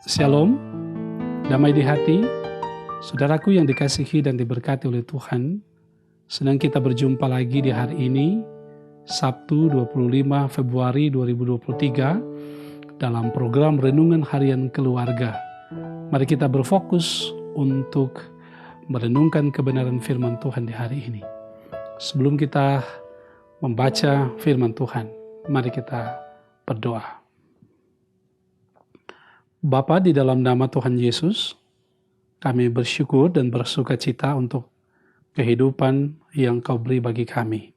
Shalom, damai di hati, saudaraku yang dikasihi dan diberkati oleh Tuhan. Senang kita berjumpa lagi di hari ini, Sabtu 25 Februari 2023, dalam program Renungan Harian Keluarga. Mari kita berfokus untuk merenungkan kebenaran firman Tuhan di hari ini. Sebelum kita membaca firman Tuhan, mari kita berdoa. Bapa, di dalam nama Tuhan Yesus, kami bersyukur dan bersuka cita untuk kehidupan yang Kau beri bagi kami.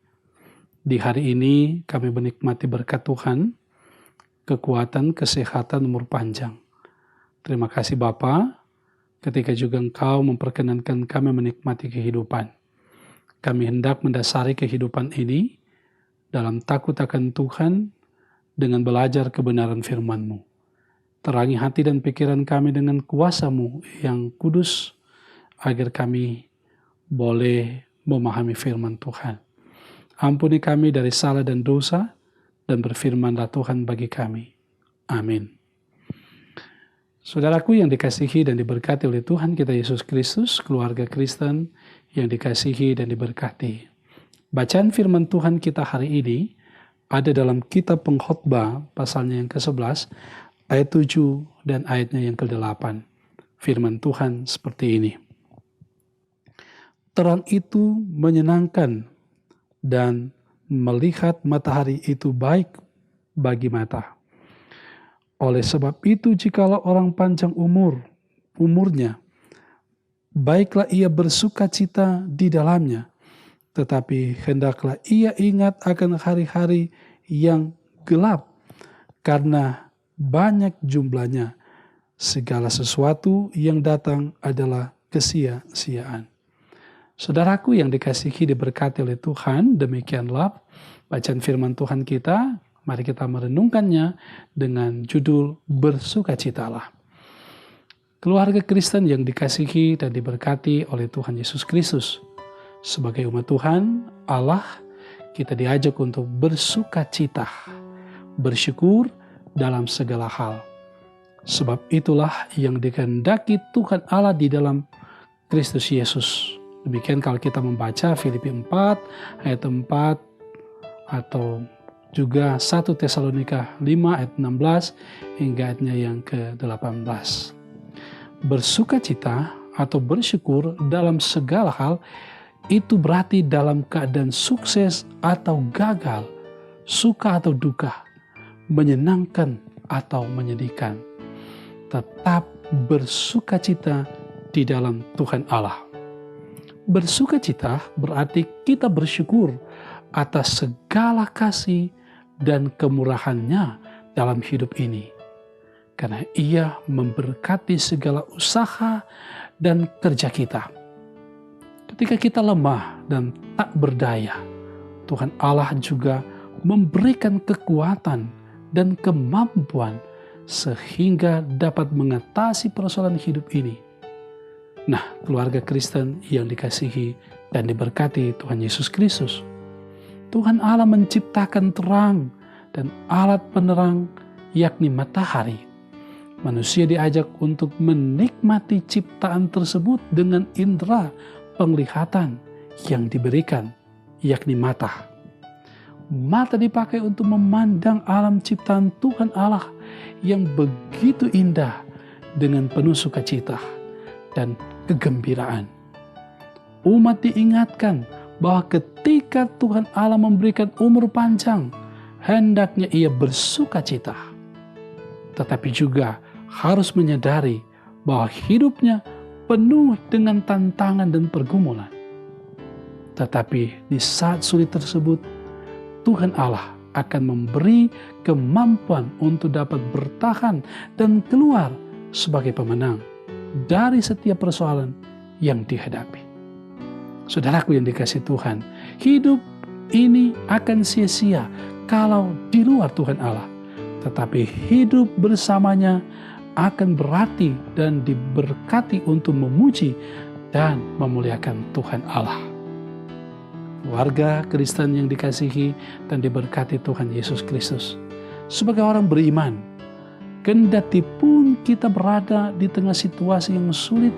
Di hari ini kami menikmati berkat Tuhan, kekuatan, kesehatan, umur panjang. Terima kasih Bapa, ketika juga Engkau memperkenankan kami menikmati kehidupan. Kami hendak mendasari kehidupan ini dalam takut akan Tuhan dengan belajar kebenaran firman-Mu. Terangi hati dan pikiran kami dengan kuasa-Mu yang kudus, agar kami boleh memahami firman Tuhan. Ampuni kami dari salah dan dosa, dan berfirmanlah Tuhan bagi kami. Amin. Saudaraku yang dikasihi dan diberkati oleh Tuhan kita Yesus Kristus, keluarga Kristen yang dikasihi dan diberkati. Bacaan firman Tuhan kita hari ini ada dalam kitab Pengkhotbah, pasalnya yang ke-11, ayat 7 dan ayatnya yang ke-8. Firman Tuhan seperti ini. Terang itu menyenangkan dan melihat matahari itu baik bagi mata. Oleh sebab itu jikalau orang panjang umurnya, baiklah ia bersuka cita di dalamnya. Tetapi hendaklah ia ingat akan hari-hari yang gelap, karena banyak jumlahnya. Segala sesuatu yang datang adalah kesia-siaan. Saudaraku yang dikasihi diberkati oleh Tuhan, demikianlah bacaan firman Tuhan kita. Mari kita merenungkannya dengan judul Bersukacitalah. Keluarga Kristen yang dikasihi dan diberkati oleh Tuhan Yesus Kristus. Sebagai umat Tuhan, Allah, kita diajak untuk bersukacita, bersyukur dalam segala hal. Sebab itulah yang dikehendaki Tuhan Allah di dalam Kristus Yesus. Demikian kalau kita membaca Filipi 4 ayat 4 atau juga 1 Tesalonika 5 ayat 16 hingga ayatnya yang ke-18. Bersukacita atau bersyukur dalam segala hal itu berarti dalam keadaan sukses atau gagal, suka atau duka, menyenangkan atau menyedihkan, tetap bersukacita di dalam Tuhan Allah. Bersukacita berarti kita bersyukur atas segala kasih dan kemurahan-Nya dalam hidup ini, karena Ia memberkati segala usaha dan kerja kita. Ketika kita lemah dan tak berdaya, Tuhan Allah juga memberikan kekuatan dan kemampuan sehingga dapat mengatasi persoalan hidup ini. Nah, keluarga Kristen yang dikasihi dan diberkati Tuhan Yesus Kristus, Tuhan Allah menciptakan terang dan alat penerang, yakni matahari. Manusia diajak untuk menikmati ciptaan tersebut dengan indera penglihatan yang diberikan, yakni mata. Mata dipakai untuk memandang alam ciptaan Tuhan Allah yang begitu indah dengan penuh sukacita dan kegembiraan. Umat diingatkan bahwa ketika Tuhan Allah memberikan umur panjang, hendaknya ia bersukacita. Tetapi juga harus menyadari bahwa hidupnya penuh dengan tantangan dan pergumulan. Tetapi di saat sulit tersebut, Tuhan Allah akan memberi kemampuan untuk dapat bertahan dan keluar sebagai pemenang dari setiap persoalan yang dihadapi. Saudaraku yang dikasihi Tuhan, hidup ini akan sia-sia kalau di luar Tuhan Allah. Tetapi hidup bersamanya akan berarti dan diberkati untuk memuji dan memuliakan Tuhan Allah. Warga Kristen yang dikasihi dan diberkati Tuhan Yesus Kristus, sebagai orang beriman, kendati pun kita berada di tengah situasi yang sulit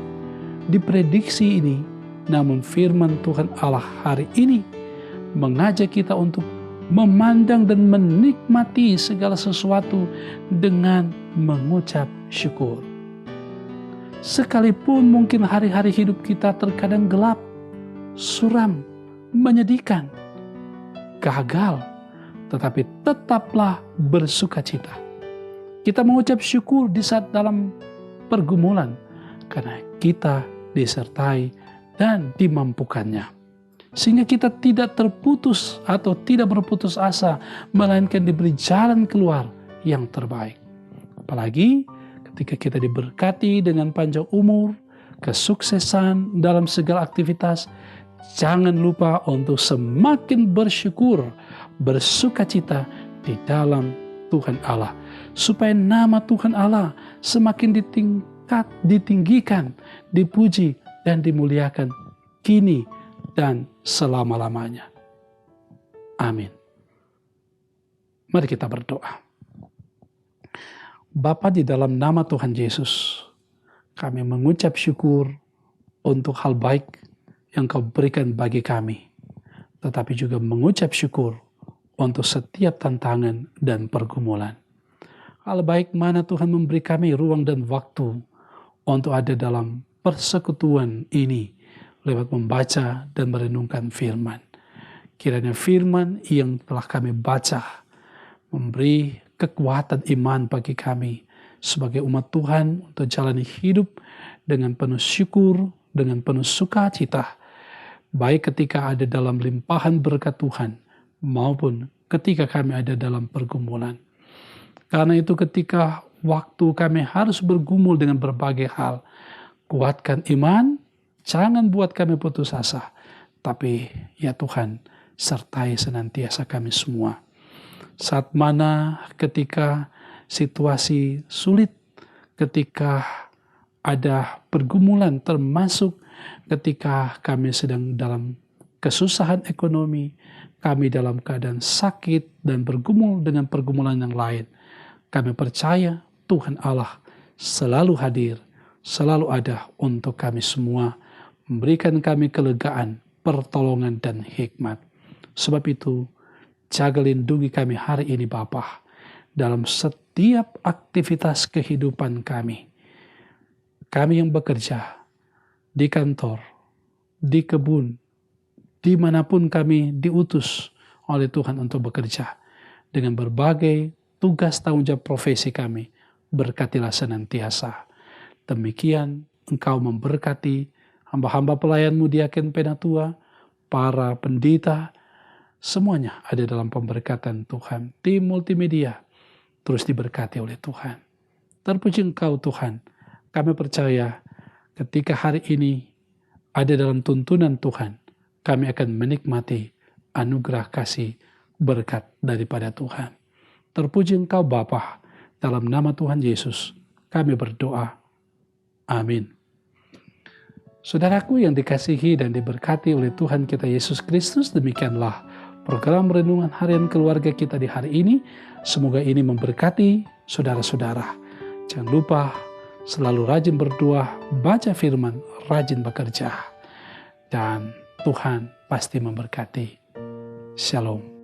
diprediksi ini, namun firman Tuhan Allah hari ini mengajak kita untuk memandang dan menikmati segala sesuatu dengan mengucap syukur. Sekalipun mungkin hari-hari hidup kita terkadang gelap, suram, menyedihkan, gagal, tetapi tetaplah bersukacita. Kita mengucap syukur di saat dalam pergumulan, karena kita disertai dan dimampukannya. Sehingga kita tidak terputus atau tidak berputus asa, melainkan diberi jalan keluar yang terbaik. Apalagi ketika kita diberkati dengan panjang umur, kesuksesan dalam segala aktivitas, jangan lupa untuk semakin bersyukur, bersukacita di dalam Tuhan Allah, supaya nama Tuhan Allah semakin ditinggikan, dipuji, dan dimuliakan kini dan selama-lamanya. Amin. Mari kita berdoa. Bapa, di dalam nama Tuhan Yesus, kami mengucap syukur untuk hal baik yang Kau berikan bagi kami, tetapi juga mengucap syukur untuk setiap tantangan dan pergumulan. Hal baik mana Tuhan memberi kami ruang dan waktu untuk ada dalam persekutuan ini lewat membaca dan merenungkan firman. Kiranya firman yang telah kami baca memberi kekuatan iman bagi kami sebagai umat Tuhan untuk jalani hidup dengan penuh syukur, dengan penuh sukacita, baik ketika ada dalam limpahan berkat Tuhan maupun ketika kami ada dalam pergumulan. Karena itu ketika waktu kami harus bergumul dengan berbagai hal, kuatkan iman, jangan buat kami putus asa. Tapi ya Tuhan, sertai senantiasa kami semua. Saat mana ketika situasi sulit, ketika ada pergumulan, termasuk ketika kami sedang dalam kesusahan ekonomi, kami dalam keadaan sakit dan bergumul dengan pergumulan yang lain, kami percaya Tuhan Allah selalu hadir, selalu ada untuk kami semua, memberikan kami kelegaan, pertolongan, dan hikmat. Sebab itu, jaga lindungi kami hari ini Bapa, dalam setiap aktivitas kehidupan kami. Kami yang bekerja di kantor, di kebun, dimanapun kami diutus oleh Tuhan untuk bekerja, dengan berbagai tugas tanggung jawab profesi kami, berkatilah senantiasa. Demikian Engkau memberkati hamba-hamba pelayan-Mu Diaken Penatua, para pendeta, semuanya ada dalam pemberkatan Tuhan. Tim multimedia terus diberkati oleh Tuhan. Terpuji Engkau Tuhan. Kami percaya ketika hari ini ada dalam tuntunan Tuhan, kami akan menikmati anugerah kasih berkat daripada Tuhan. Terpuji Engkau Bapa, dalam nama Tuhan Yesus kami berdoa. Amin. Saudaraku yang dikasihi dan diberkati oleh Tuhan kita Yesus Kristus, demikianlah program Renungan Harian Keluarga kita di hari ini. Semoga ini memberkati saudara-saudara. Jangan lupa selalu rajin berdoa, baca firman, rajin bekerja. Dan Tuhan pasti memberkati. Shalom.